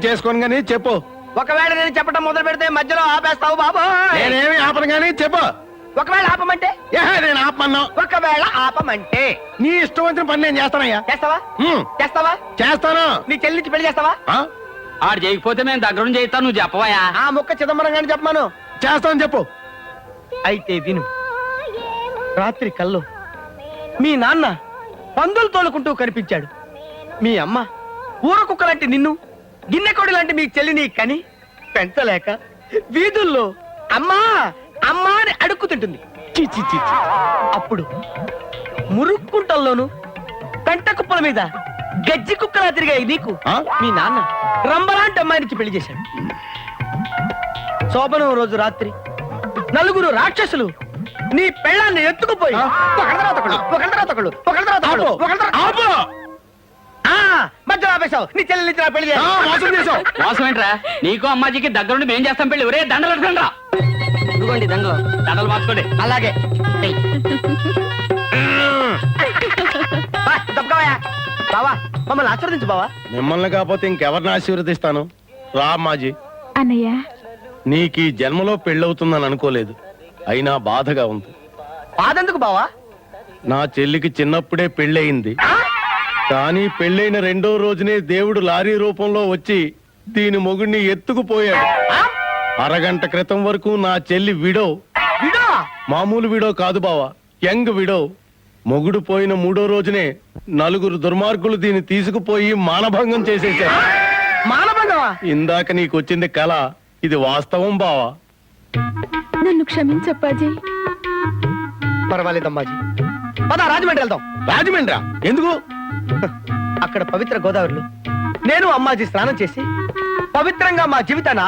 చేసుకోను గానీ చెప్పు. ఒకవేళ నేను చెప్పడం మొదలు పెడితే మధ్యలో ఆపేస్తావు బాబు. నేనేమి ఆపను గానీ చెప్పు. ఒకవేళ ఆపమంటే నేను ఆపమన్నా. ఒకవేళ ఆపమంటే నీ ఇష్టం వచ్చిన పని నేను చేస్తానయ్యా. చేస్తావా? చేస్తావా? చేస్తాను. నీ చెల్లించి పెళ్లి చేస్తావా? ఆడు చేయకపోతే మేము దగ్గర చేయిస్తా, నువ్వు చెప్పవయా? ఆ ముక్క చిదంబరం గాని చెప్పమాను. చేస్తాను చెప్పు. అయితే విను. రాత్రి కల్లో మీ నాన్న పందులు తోలుకుంటూ కనిపించాడు. మీ అమ్మ ఊర కుక్క లాంటి నిన్ను, గిన్నె కొడి లాంటి మీ చెల్లిని కని పెంచలేక వీధుల్లో అమ్మా అమ్మా అని అడుక్కుతుంటుంది. అప్పుడు మురుక్కుంటల్లోను పెంట కుప్పల మీద గజ్జి కుక్కలా తిరిగాయి నీకు మీ నాన్న రంబలాంటి అమ్మాయినికి పెళ్లి చేశాడు. శోభనం రోజు రాత్రి నలుగురు రాక్షసులు నీ పెళ్ళాన్ని ఎత్తుకుపోయి మధ్యలో ఆపేశావు. నీ చెల్లి పెళ్లి చేశావు. మోసం ఏంట్రా? నీకు అమ్మాజీకి దగ్గరుండి మేం చేస్తాం పెళ్లి. ఒరే దండలు అడగండ్రా. ఇదిగోండి దండలు. దండలు మార్చుకోండి. అలాగే బావా మమ్మల్ని ఆశీర్వదించు బావా. మిమ్మల్ని కాకపోతే ఇంకెవరిని ఆశీర్వదిస్తాను? రా మాజీ. అన్నయ్య, నీకు ఈ జన్మలో పెళ్ళవుతుందని అనుకోలేదు, అయినా బాధగా ఉంది. బాధెందుకు బావా? నా చెల్లికి చిన్నప్పుడే పెళ్ళయింది, కానీ పెళ్ళైన రెండో రోజునే దేవుడు లారీ రూపంలో వచ్చి దీని మొగుడిని ఎత్తుకుపోయాడు. అరగంట క్రితం వరకు నా చెల్లి విడో. విడో? మామూలు విడో కాదు బావా, యంగ్ విడో. మొగుడు పోయిన మూడో రోజునే నలుగురు దుర్మార్గులు దీన్ని తీసుకుపోయి మానభంగం చేసేశారు. మానభంగమా? ఇందాక నీకొచ్చింది కళ, ఇది వాస్తవం బావా. నన్ను క్షమించప్పాజీ. పర్వాలేదమ్మాజీ, పద రాజమండ్రి వెళ్దాం. రాజమండ్రా? ఎందుకు? అక్కడ పవిత్ర గోదావరిలో నేను అమ్మాజీ స్నానం చేసి పవిత్రంగా మా జీవితాన్ని